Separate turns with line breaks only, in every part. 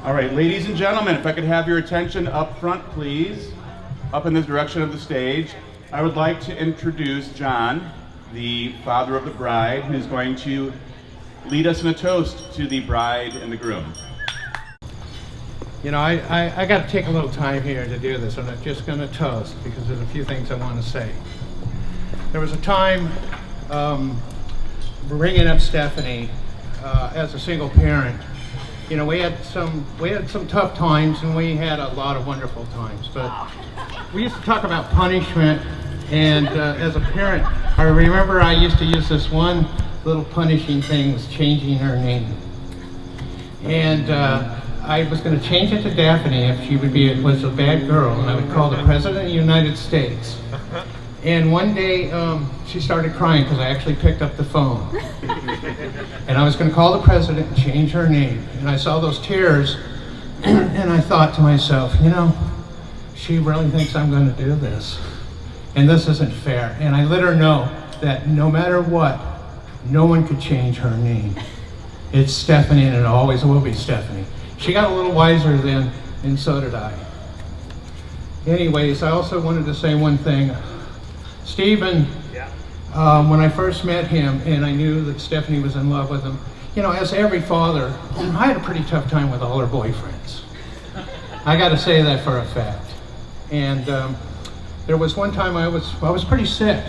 All right, ladies and gentlemen, if I could have your attention up front, please, up in the direction of the stage. I would like to introduce John, the father of the bride, who's going to lead us in a toast to the bride and the groom.
You know, I got to take a little time here to do this. I'm not just going to toast because there's a few things I want to say. There was a time bringing up Stephanie as a single parent. You know, we had some tough times and we had a lot of wonderful times. But we used to talk about punishment, and as a parent, I remember I used to use this one little punishing thing, was changing her name. And I was going to change it to Daphne if she was a bad girl, and I would call the President of the United States. And one day she started crying because I actually picked up the phone. And I was going to call the President and change her name. And I saw those tears, and I thought to myself, you know, she really thinks I'm going to do this. And this isn't fair. And I let her know that no matter what, no one could change her name. It's Stephanie, and it always will be Stephanie. She got a little wiser then, and so did I. Anyways, I also wanted to say one thing. Stephen, when I first met him and I knew that Stephanie was in love with him, you know, as every father, I had a pretty tough time with all her boyfriends. I got to say that for a fact. And there was one time I was pretty sick,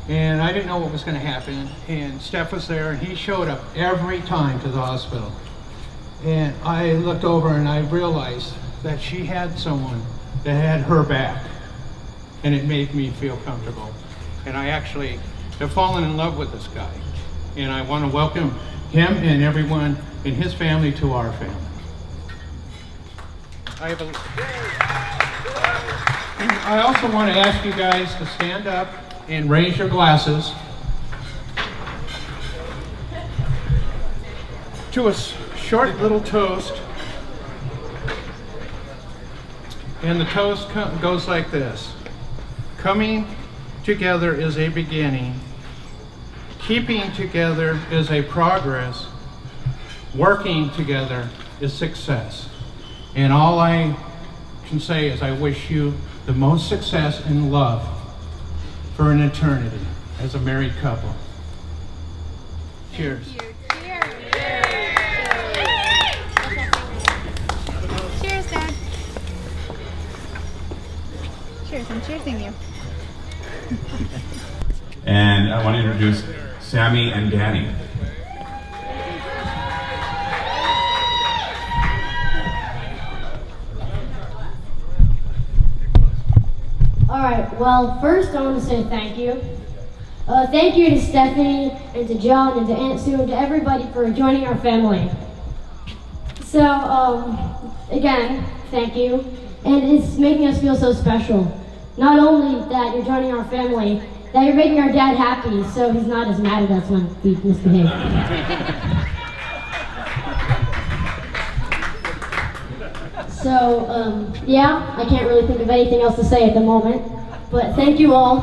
and I didn't know what was going to happen. And Steph was there, and he showed up every time to the hospital. And I looked over and I realized that she had someone that had her back, and it made me feel comfortable. And I actually have fallen in love with this guy, and I want to welcome him and everyone in his family to our family. I also want to ask you guys to stand up and raise your glasses to a short little toast. And the toast goes like this. Coming together is a beginning. Keeping together is a progress. Working together is success. And all I can say is I wish you the most success and love for an eternity as a married couple. Cheers.
Cheers, Dad. Cheers, I'm cheersing you.
And I want to introduce Sammy and Danny.
Alright, well, first I want to say thank you. Thank you to Stephanie and to John and to Aunt Sue and to everybody for joining our family. So, again, thank you. And it's making us feel so special. Not only that you're joining our family, that you're making our dad happy so he's not as mad at us when we misbehave. So, yeah, I can't really think of anything else to say at the moment, but thank you all.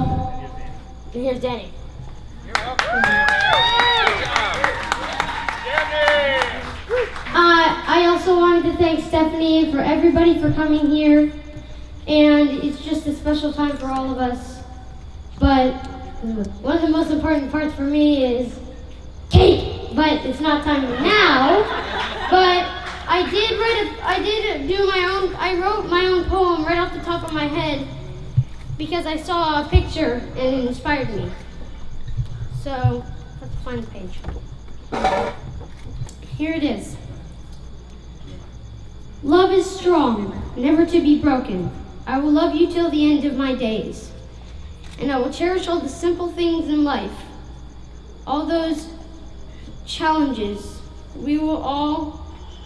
And here's Danny. I also wanted to thank Stephanie and for everybody for coming here, and it's just a special time for all of us. But one of the most important parts for me is cake, but it's not time now. But I wrote my own poem right off the top of my head because I saw a picture and it inspired me. So let's find the page. Here it is. Love is strong, never to be broken. I will love you till the end of my days. And I will cherish all the simple things in life. All those challenges we will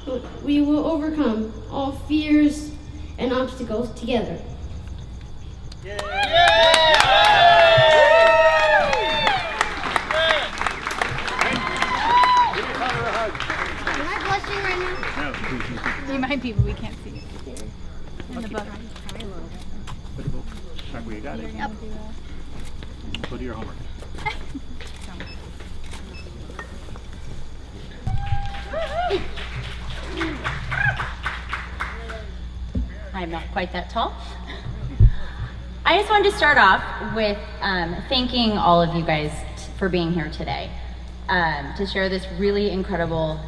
overcome all fears and obstacles together.
You're not blushing right now? You might be, but we can't see it. In the book.
Check where you got it.
Yep.
Go do your homework.
I'm not quite that tall. I just wanted to start off with thanking all of you guys for being here today to share this really incredible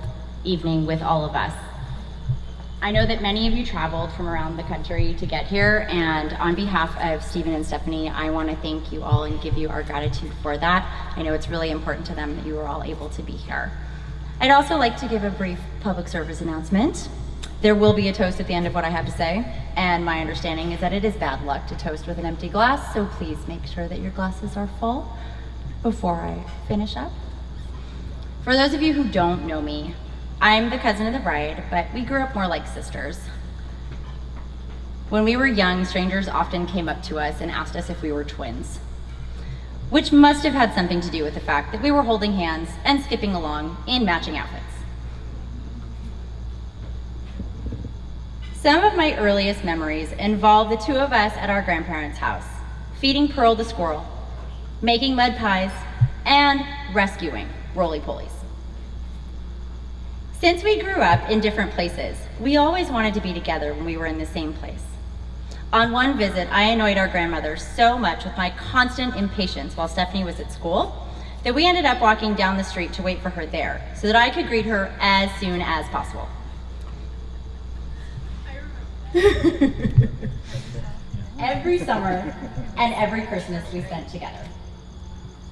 evening with all of us. I know that many of you traveled from around the country to get here, and on behalf of Stephen and Stephanie, I want to thank you all and give you our gratitude for that. I know it's really important to them that you were all able to be here. I'd also like to give a brief public service announcement. There will be a toast at the end of what I have to say, and my understanding is that it is bad luck to toast with an empty glass, so please make sure that your glasses are full before I finish up. For those of you who don't know me, I'm the cousin of the bride, but we grew up more like sisters. When we were young, strangers often came up to us and asked us if we were twins, which must have had something to do with the fact that we were holding hands and skipping along in matching outfits. Some of my earliest memories involve the two of us at our grandparents' house, feeding Pearl the squirrel, making mud pies, and rescuing roly-polies. Since we grew up in different places, we always wanted to be together when we were in the same place. On one visit, I annoyed our grandmother so much with my constant impatience while Stephanie was at school that we ended up walking down the street to wait for her there so that I could greet her as soon as possible. Every summer and every Christmas we spent together.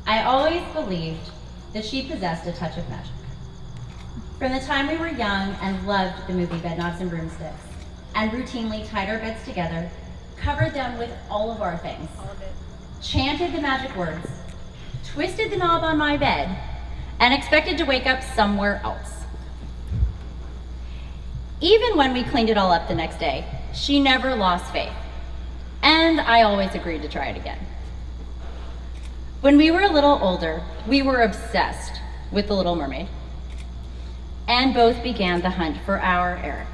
I always believed that she possessed a touch of magic. From the time we were young and loved the movie Bedknobs and Broomsticks, and routinely tied our beds together, covered them with all of our things, chanted the magic words, twisted the knob on my bed, and expected to wake up somewhere else. Even when we cleaned it all up the next day, she never lost faith, and I always agreed to try it again. When we were a little older, we were obsessed with The Little Mermaid, and both began the hunt for our Eric.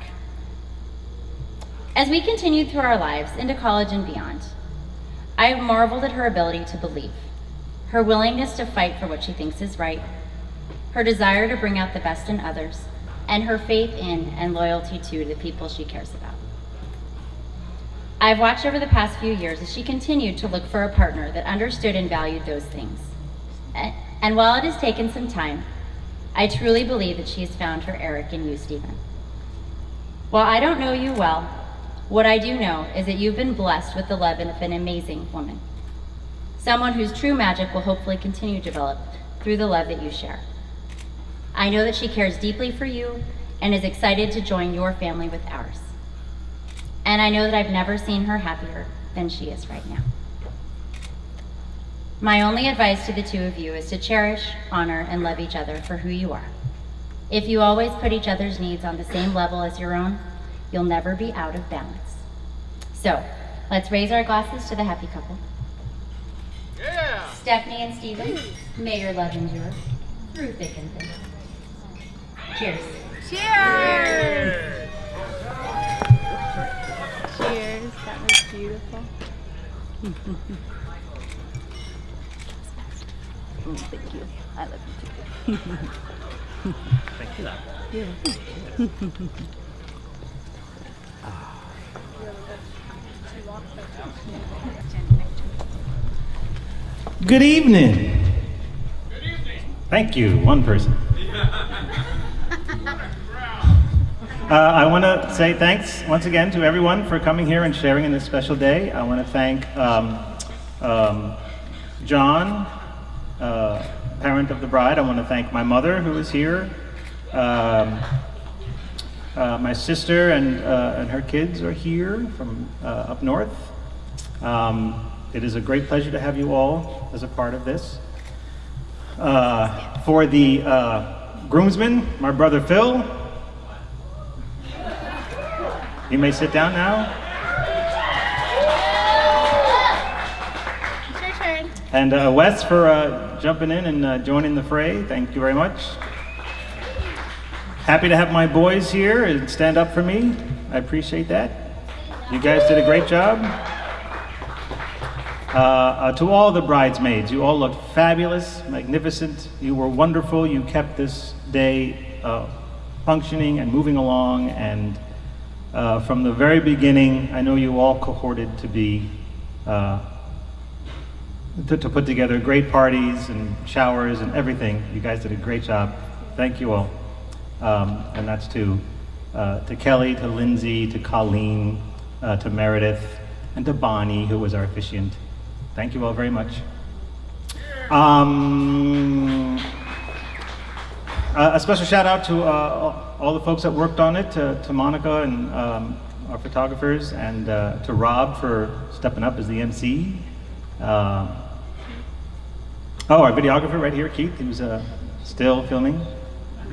As we continued through our lives into college and beyond, I marveled at her ability to believe, her willingness to fight for what she thinks is right, her desire to bring out the best in others, and her faith in and loyalty to the people she cares about. I've watched over the past few years as she continued to look for a partner that understood and valued those things. And while it has taken some time, I truly believe that she has found her Eric in you, Stephen. While I don't know you well, what I do know is that you've been blessed with the love of an amazing woman. Someone whose true magic will hopefully continue to develop through the love that you share. I know that she cares deeply for you and is excited to join your family with ours. And I know that I've never seen her happier than she is right now. My only advice to the two of you is to cherish, honor, and love each other for who you are. If you always put each other's needs on the same level as your own, you'll never be out of balance. So, let's raise our glasses to the happy couple. Yeah! Stephanie and Stephen, may your love endure through thick and thin. Cheers.
Cheers! Cheers. That was beautiful.
Oh, thank you. I love you too.
Thank you.
Good evening. Good evening. Thank you, one person. I want to say thanks once again to everyone for coming here and sharing in this special day. I want to thank John, parent of the bride. I want to thank my mother who is here, my sister and her kids are here from up north. It is a great pleasure to have you all as a part of this. For the groomsmen, my brother Phil, you may sit down now.
It's your turn.
And Wes for jumping in and joining the fray. Thank you very much. Happy to have my boys here and stand up for me. I appreciate that. You guys did a great job. To all the bridesmaids, you all looked fabulous, magnificent. You were wonderful. You kept this day functioning and moving along, and From the very beginning, I know you all cohorted to be to put together great parties and showers and everything. You guys did a great job. Thank you all. And that's to Kelly, to Lindsay, to Colleen, to Meredith, and to Bonnie, who was our officiant. Thank you all very much. A special shout out to all the folks that worked on it, to Monica and our photographers, and to Rob for stepping up as the MC. Our videographer right here, Keith, who's still filming.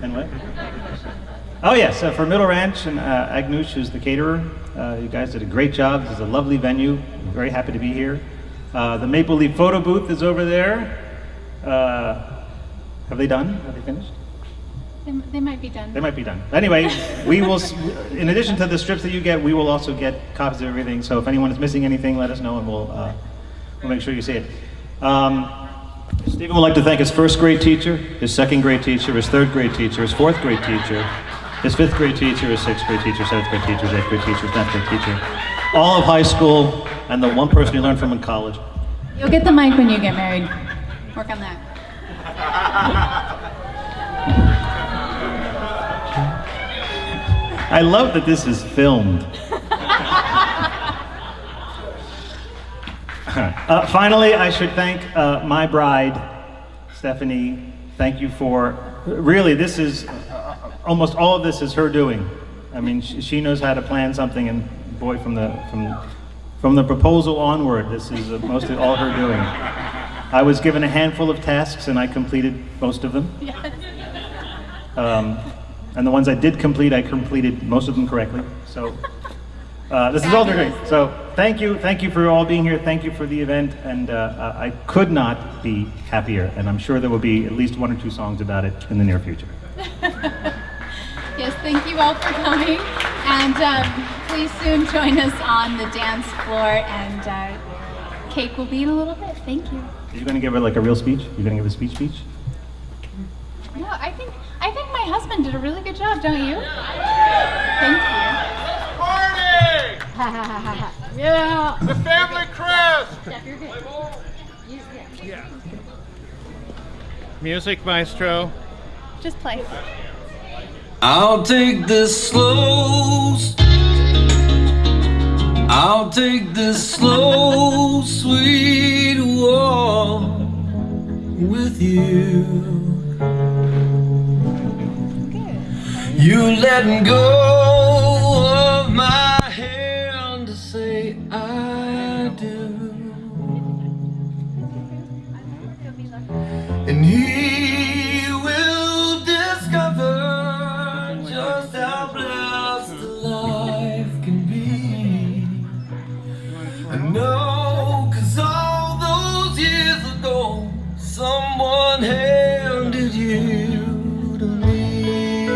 And what? Oh yes, for Middle Ranch and Agnush, who's the caterer. You guys did a great job. This is a lovely venue. I'm very happy to be here. The Maple Leaf photo booth is over there. Have they done? Have they finished?
They might be done.
They might be done. Anyway, we will, in addition to the strips that you get, we will also get copies of everything. So if anyone is missing anything, let us know and we'll make sure you see it. Stephen would like to thank his first grade teacher, his second grade teacher, his third grade teacher, his fourth grade teacher, his fifth grade teacher, his sixth grade teacher, seventh grade teacher, his eighth grade teacher, his ninth grade teacher, all of high school, and the one person he learned from in college.
You'll get the mic when you get married. Work on that.
I love that this is filmed. Finally, I should thank my bride, Stephanie. Thank you for, really, this is, almost all of this is her doing. I mean, she knows how to plan something, and boy, from the proposal onward, this is mostly all her doing. I was given a handful of tasks, and I completed most of them.
Yes.
And the ones I did complete, I completed most of them correctly. So this is all great. So thank you for all being here. Thank you for the event, and I could not be happier. And I'm sure there will be at least one or two songs about it in the near future.
Yes, thank you all for coming, and please soon join us on the dance floor. And cake will be in a little bit. Thank you.
Are you going to give her like a real speech? You're going to give a speech?
No, I think my husband did a really good job, don't you? Thank you.
Party!
Yeah.
The family crest!
Steph, you're good.
Yeah. Music maestro.
Just play.
I'll take this slow, I'll take this slow, sweet walk with you. You letting go of my hand to say I do. And he will discover just how blessed a life can be. I know, 'cause all those years ago, someone handed you to me.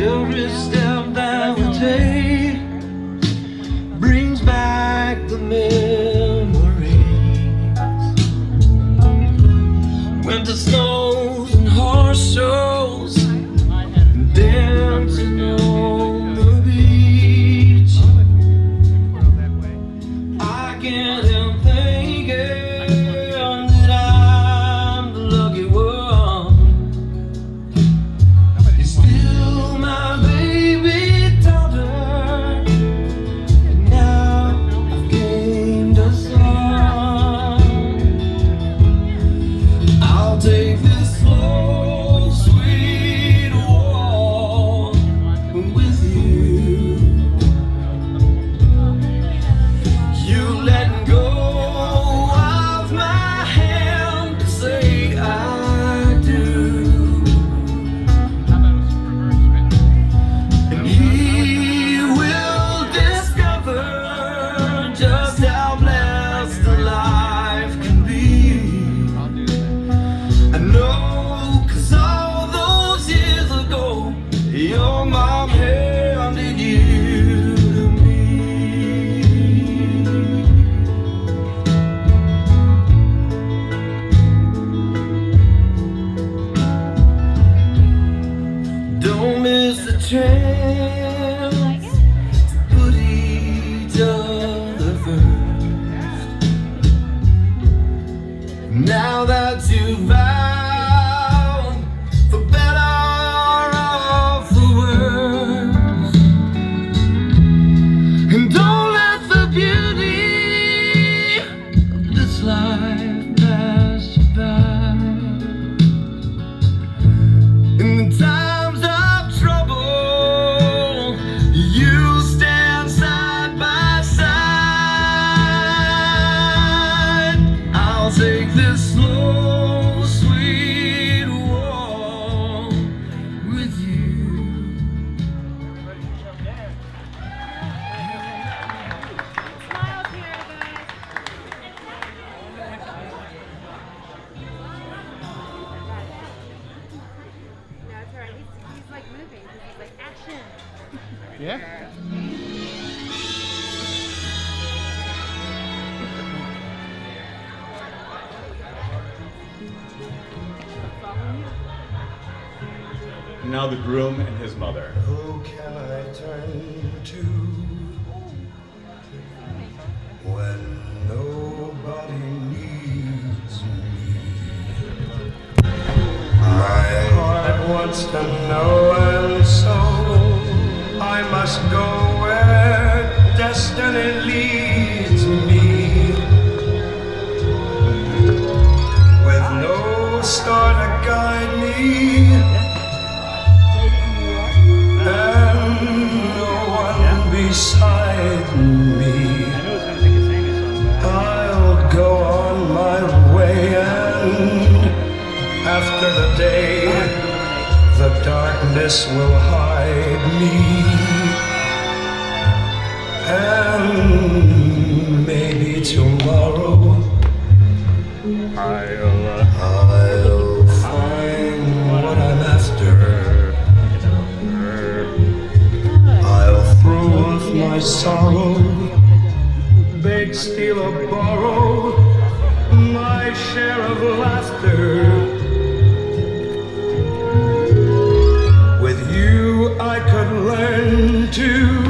Every step that we take brings back the memories. Winter snows and horse shows, and dancing on the beach. I can't help thinking that I'm the lucky one. You're still my baby daughter, and now I've gained a son. I'll take this slow, sweet walk with you. You letting go Now that you've vowed for better or for worse, and don't let the beauty of this life pass you by. In the times of trouble, you stand side by side. I'll take this slow, sweet walk with you.
That's right. He's like moving. He's like action.
Yeah.
Now the groom and his mother.
Who can I turn to when nobody needs me? My heart wants to know, and so I must go where destiny leads me. With no star to guide me, and no one beside me, I'll go on my way, and after the day, the darkness will hide me, and maybe tomorrow I'll find what I'm after. I'll throw off my sorrow, beg, steal, or borrow my share of laughter. With you I could learn to